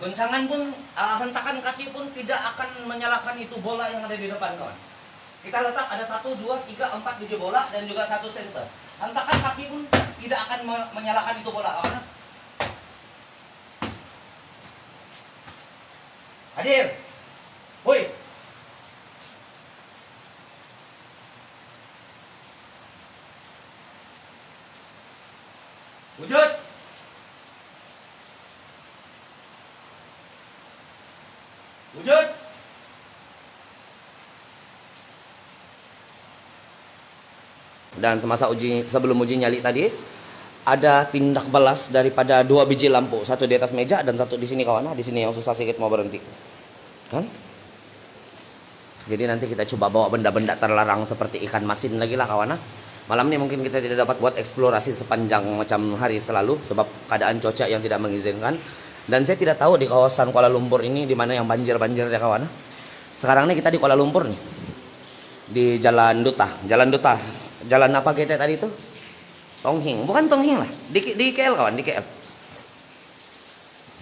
goncangan pun, hentakan kaki pun tidak akan menyalakan itu bola yang ada di depan kawan. Kita letak ada 1, 2, 3, 4 biji bola dan juga 1 sensor. Hentakan kaki pun tidak akan menyalakan itu bola kawan. Hadir. Woi. Wujud. Wujud. Dan sebelum uji nyali tadi ada tindak balas daripada 2 biji lampu, 1 di atas meja dan 1 di sini kawan. Di sini yang susah sedikit mau berhenti. Kan? Jadi nanti kita coba bawa benda-benda terlarang seperti ikan masin lagi lah kawan. Malam ini mungkin kita tidak dapat buat eksplorasi sepanjang macam hari selalu sebab keadaan cuaca yang tidak mengizinkan. Dan saya tidak tahu di kawasan Kuala Lumpur ini di mana yang banjir-banjir ya kawan. Sekarang ini kita di Kuala Lumpur nih. Di Jalan Duta. Jalan apa kita tadi itu? Tonghing, bukan Tonghing lah. Di KL kawan, di KL.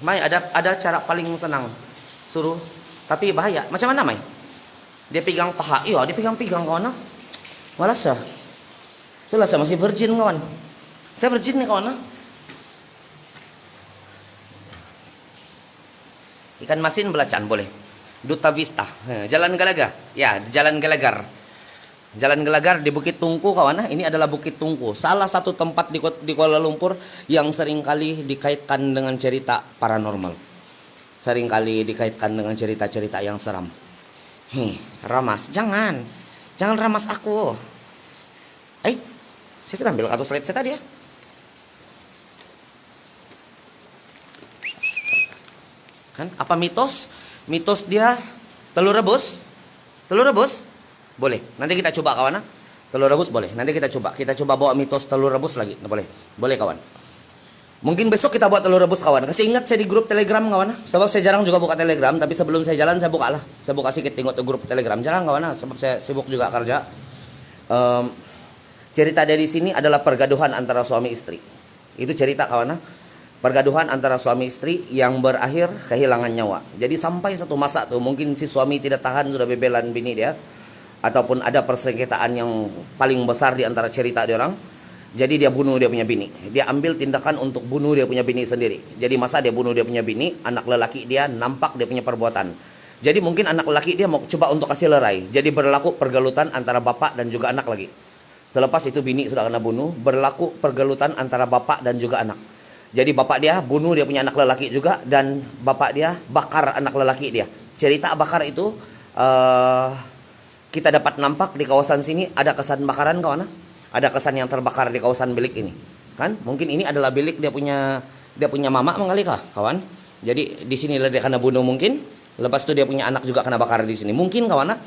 Mai ada cara paling senang. Suruh tapi bahaya. Macam mana Mai? Dia pegang paha. Iya, dia pegang-pegang kawan. Malas ya. Saya masih virgin kawan. Saya virgin nih kawan. Ikan masin belacan boleh. Duta Vista, Jalan Galagar. Ya, Jalan Galagar. Jalan Gelagar di Bukit Tungku kawan. Ini adalah Bukit Tungku, salah satu tempat di Kuala Lumpur yang seringkali dikaitkan dengan cerita paranormal. Seringkali dikaitkan dengan cerita-cerita yang seram. Ramas, jangan ramas aku. Saya sudah ambil kartu slide saya tadi ya. Kan apa mitos? Mitos dia telur rebus. Telur rebus? Boleh. Nanti kita coba kawan. Telur rebus boleh. Nanti kita coba. Kita coba bawa mitos telur rebus lagi. Boleh. Boleh kawan. Mungkin besok kita buat telur rebus kawan. Kasih ingat saya di grup Telegram kawan. Sebab saya jarang juga buka Telegram, tapi sebelum saya jalan saya buka lah. Saya buka sedikit tengok tuh grup Telegram. Jarang kawan, sebab saya sibuk juga kerja. Cerita dari sini adalah pergaduhan antara suami istri. Itu cerita kawan. Pergaduhan antara suami istri yang berakhir kehilangan nyawa. Jadi sampai satu masa tuh mungkin si suami tidak tahan sudah bebelan bini dia, ataupun ada persengketaan yang paling besar di antara cerita dia orang. Jadi dia bunuh dia punya bini. Dia ambil tindakan untuk bunuh dia punya bini sendiri. Jadi masa dia bunuh dia punya bini, anak lelaki dia nampak dia punya perbuatan. Jadi mungkin anak lelaki dia mau coba untuk kasih lerai. Jadi berlaku pergelutan antara bapak dan juga anak lagi. Selepas itu bini sudah kena bunuh, berlaku pergelutan antara bapak dan juga anak. Jadi bapak dia bunuh dia punya anak lelaki juga, dan bapak dia bakar anak lelaki dia. Cerita bakar itu kita dapat nampak di kawasan sini ada kesan bakaran kawan. Ada kesan yang terbakar di kawasan bilik ini, kan? Mungkin ini adalah bilik dia punya mama mengali kah, kawan? Jadi di sini dia kena bunuh mungkin. Lepas itu dia punya anak juga kena bakar di sini. Mungkin kawan,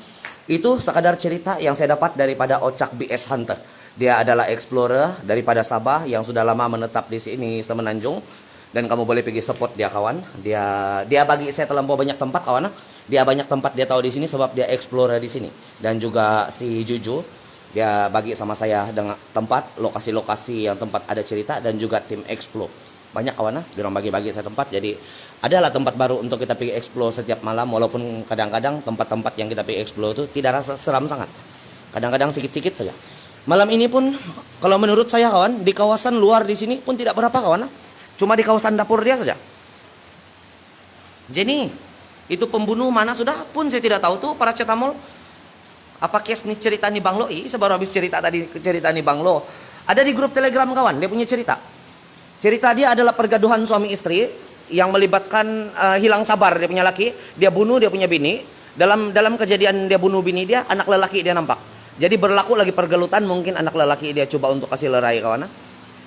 itu sekadar cerita yang saya dapat daripada Ocak BS Hunter. Dia adalah explorer daripada Sabah yang sudah lama menetap di sini Semenanjung, dan kamu boleh pergi support dia kawan. Dia bagi saya terlampau banyak tempat kawan. Dia banyak tempat dia tahu di sini sebab dia explorer di sini. Dan juga si Juju, dia bagi sama saya dengan tempat, lokasi-lokasi yang tempat ada cerita, dan juga tim explore. Banyak kawan, dia orang bagi-bagi saya tempat. Jadi adalah tempat baru untuk kita pergi explore setiap malam. Walaupun kadang-kadang tempat-tempat yang kita pergi explore itu tidak rasa seram sangat. Kadang-kadang sikit-sikit saja. Malam ini pun kalau menurut saya kawan, di kawasan luar di sini pun tidak berapa kawan. Cuma di kawasan dapur dia saja. Jadi itu pembunuh mana sudah pun saya tidak tahu tuh paracetamol. Apa kes nih cerita nih Bang Lo? Saya baru habis cerita tadi, cerita nih Bang Lo. Ada di grup Telegram kawan, dia punya cerita. Cerita dia adalah pergaduhan suami istri yang melibatkan hilang sabar dia punya laki. Dia bunuh dia punya bini. Dalam kejadian dia bunuh bini dia, anak lelaki dia nampak. Jadi berlaku lagi pergelutan, mungkin anak lelaki dia coba untuk kasih lerai kawan.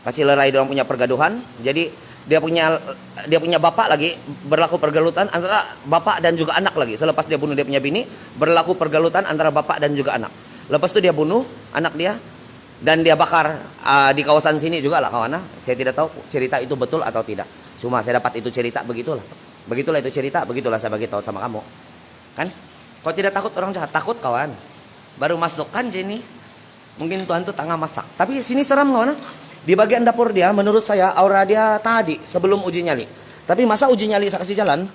Kasih lerai dia punya pergaduhan. Jadi dia punya bapak lagi, berlaku pergelutan antara bapak dan juga anak lagi. Selepas dia bunuh dia punya bini, berlaku pergelutan antara bapak dan juga anak. Lepas itu dia bunuh anak dia dan dia bakar di kawasan sini juga lah kawan. Saya tidak tahu cerita itu betul atau tidak. Cuma saya dapat itu cerita, begitulah itu cerita, begitulah saya bagi tahu sama kamu. Kan? Kau tidak takut orang jahat? Takut kawan. Baru masuk kan Jenny. Mungkin Tuhan tuh tengah masak. Tapi sini seram kawan. Di bagian dapur dia, menurut saya aura dia tadi sebelum uji nyali. Tapi masa uji nyali saya kasih jalan,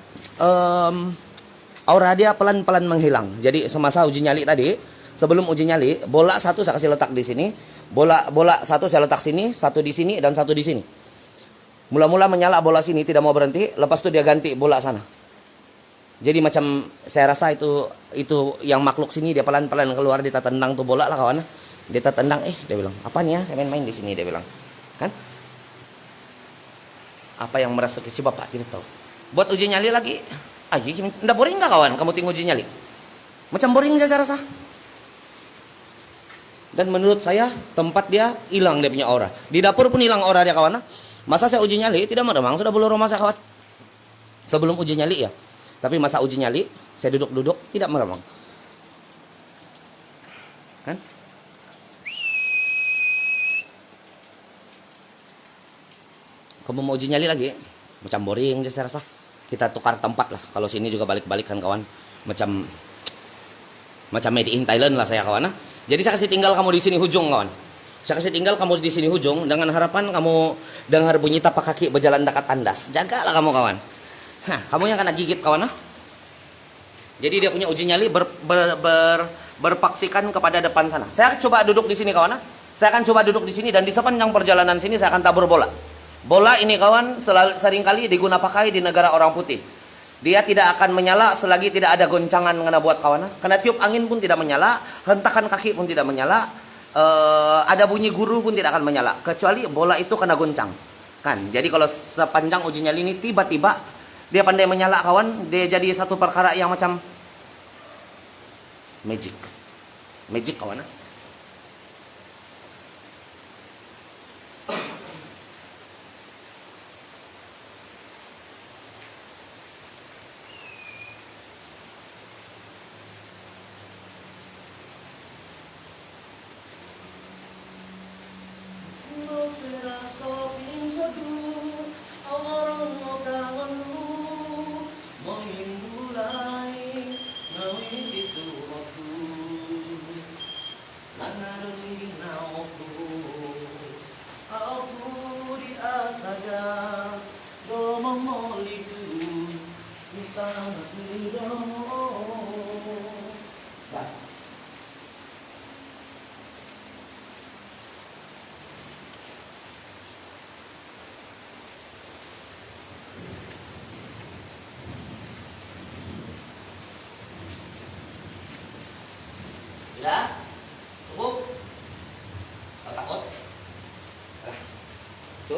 aura dia pelan-pelan menghilang. Jadi semasa uji nyali tadi, sebelum uji nyali, bola satu saya kasih letak di sini, bola satu saya letak sini, satu di sini dan satu di sini. Mula-mula menyala bola sini tidak mau berhenti, lepas itu dia ganti bola sana. Jadi macam saya rasa itu yang makhluk sini dia pelan-pelan keluar, dia tendang tuh bola lah kawan. Dia tendang, dia bilang, apa nih ya, saya main-main di sini, dia bilang, kan? Apa yang merasa si bapak tidak tahu. Buat uji nyali lagi, enggak boring nggak kawan, kamu tinggal uji nyali? Macam boring aja saya rasa. Dan menurut saya tempat dia hilang dia punya aura. Di dapur pun hilang aura dia kawan. Masa saya uji nyali tidak meremang, sudah bulu rumah saya kawan. Sebelum uji nyali ya. Tapi masa uji nyali, saya duduk-duduk tidak meremang. Kan? Kamu mau uji nyali lagi? Macam boring saya rasa. Kita tukar tempat lah. Kalau sini juga balik-balik kan kawan. Macam made in Thailand lah saya kawan. Jadi saya kasih tinggal kamu di sini hujung kawan. Saya kasih tinggal kamu di sini hujung dengan harapan kamu dengar bunyi tapak kaki berjalan dekat tandas. Jagalah kamu kawan. Kamu yang kena gigit kawan. Jadi dia punya uji nyali berpaksikan kepada depan sana. Saya coba duduk di sini kawan. Saya akan coba duduk di sini dan di sepanjang perjalanan sini saya akan tabur bola. Bola ini kawan seringkali diguna pakai di negara orang putih. Dia tidak akan menyala selagi tidak ada goncangan kena buat kawan. Kena tiup angin pun tidak menyala, hentakan kaki pun tidak menyala, ada bunyi guru pun tidak akan menyala, kecuali bola itu kena goncang. Kan? Jadi kalau sepanjang uji nyali ini tiba-tiba dia pandai menyala kawan, dia jadi satu perkara yang macam magic kawan.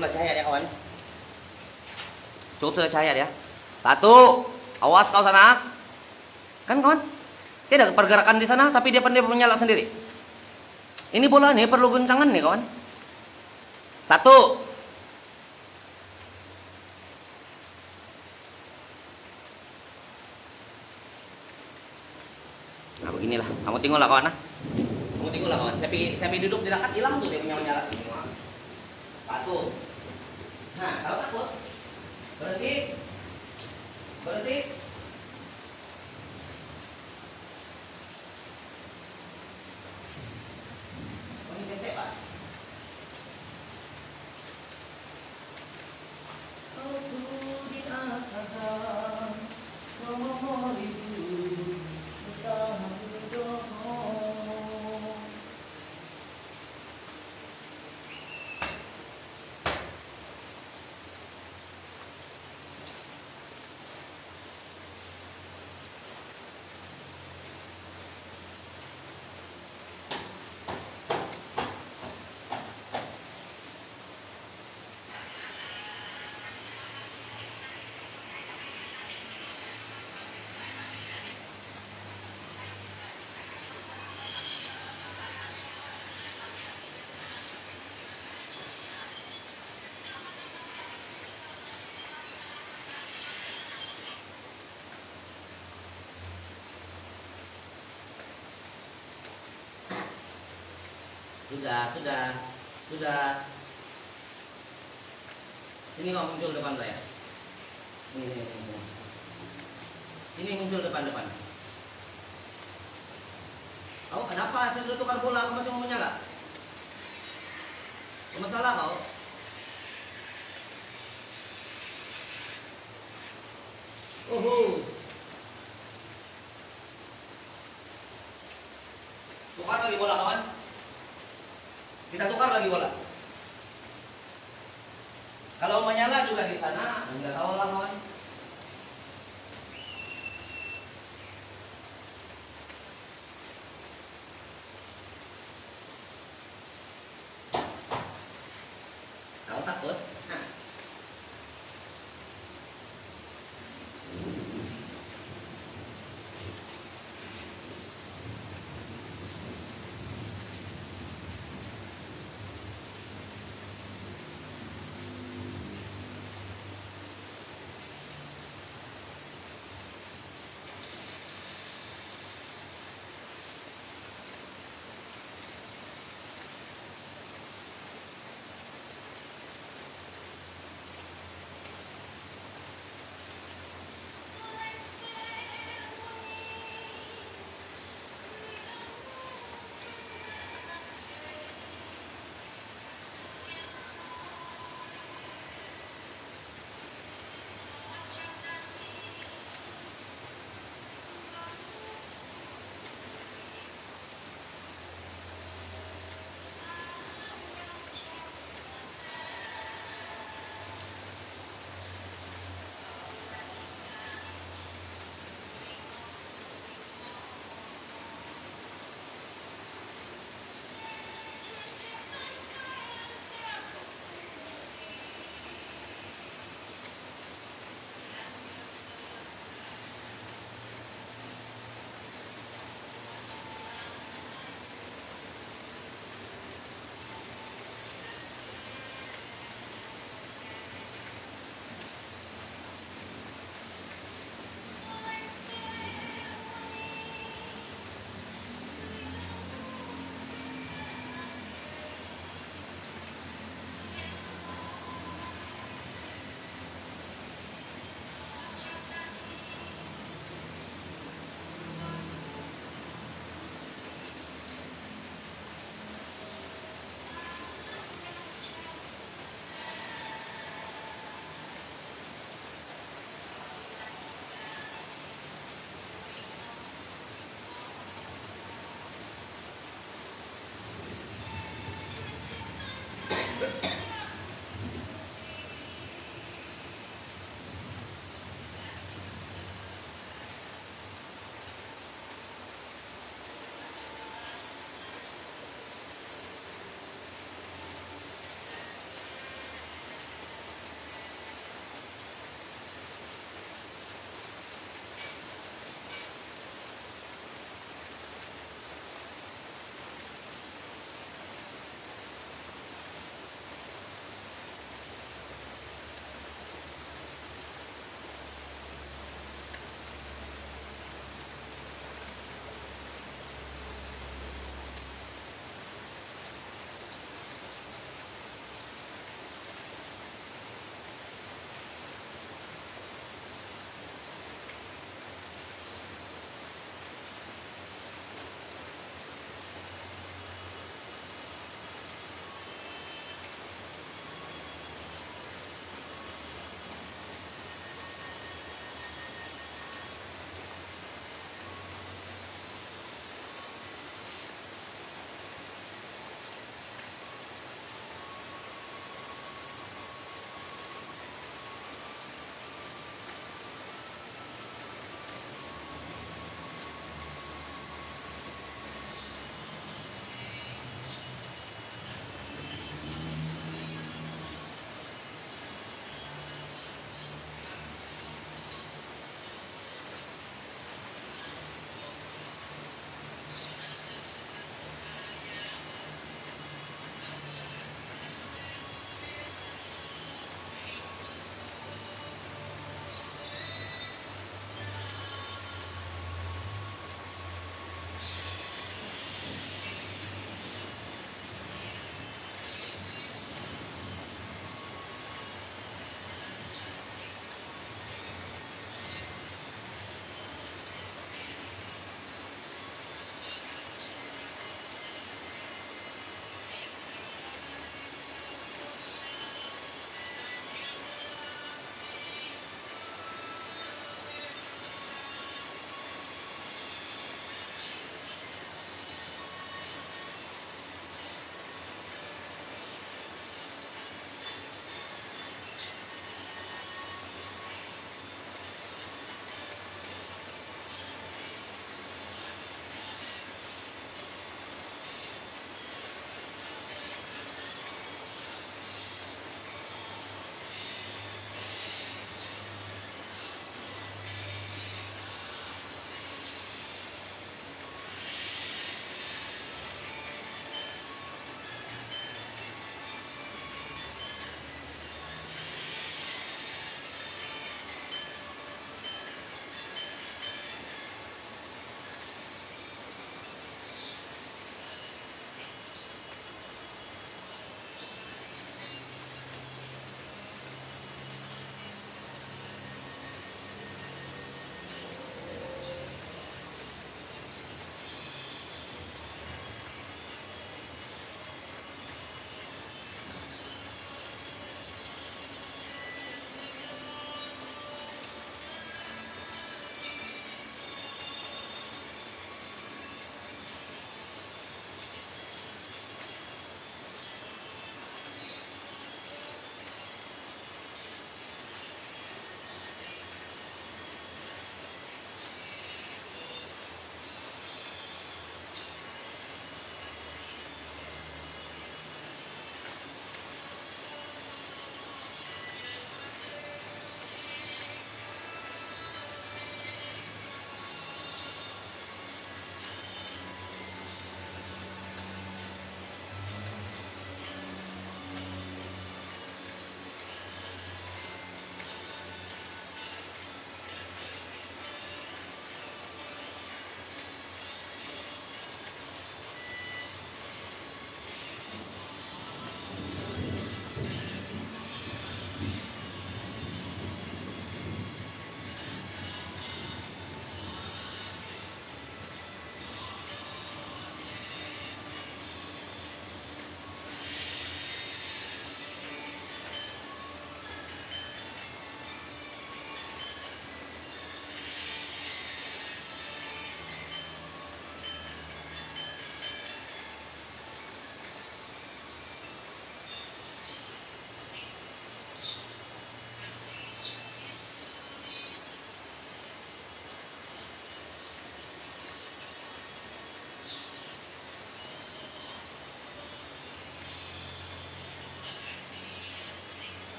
Cukup lah cahaya ya kawan. Cukup sudah cahaya ya. 1. Awas kau sana. Kan kawan? Tidak pergerakan di sana, tapi dia pandai menyala sendiri. Ini bola nih perlu goncangan nih kawan. 1. Nah beginilah. Kamu tengoklah kawan. Kamu tengoklah kawan. Saya duduk di dekat hilang tuh dia menyala. 1. Nah kalau takut berhenti. Berhenti. Sudah. Ini nggak muncul depan saya. Ini muncul depan. Oh, kenapa saya sudah tukar bola, kamu masih mau menyala? Masalah kau? Tukar lagi bola kawan. Kita tukar lagi bola. Kalau menyala juga di sana, enggak tahu lah kawan. Kamu takut? Nah.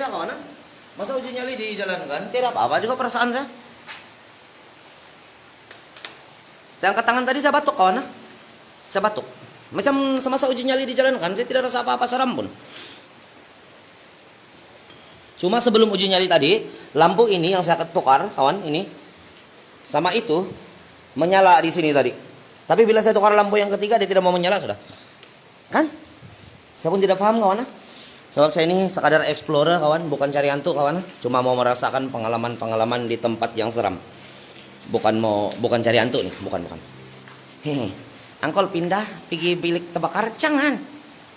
tidak kawan? Masa uji nyali dijalankan? Tidak apa-apa juga perasaan saya. Saya angkat tangan tadi, saya batuk kawan. Saya batuk. Macam semasa uji nyali dijalankan, saya tidak rasa apa-apa seram pun. Cuma sebelum uji nyali tadi, lampu ini yang saya tukar kawan ini sama itu menyala di sini tadi. Tapi bila saya tukar lampu yang ketiga, dia tidak mau menyala sudah. Kan? Saya pun tidak paham kawan. Sebab saya ini sekadar explorer kawan, bukan cari hantu kawan. Cuma mau merasakan pengalaman-pengalaman di tempat yang seram. Bukan cari hantu nih, bukan. Hehe. Angkol pindah pergi bilik tebakar jangan.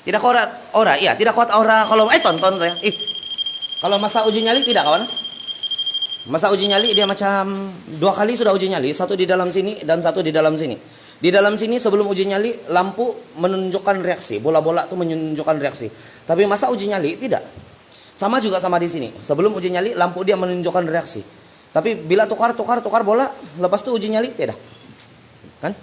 Tidak kuat ora, iya, tidak kuat aura kalau tonton saya. Kalau masa uji nyali tidak kawan. Masa uji nyali dia macam 2 kali sudah uji nyali, satu di dalam sini dan satu di dalam sini. Di dalam sini sebelum uji nyali lampu menunjukkan reaksi, bola-bola tuh menunjukkan reaksi. Tapi masa uji nyali tidak. Sama juga sama di sini. Sebelum uji nyali lampu dia menunjukkan reaksi. Tapi bila tukar bola, lepas itu uji nyali tidak. Kan?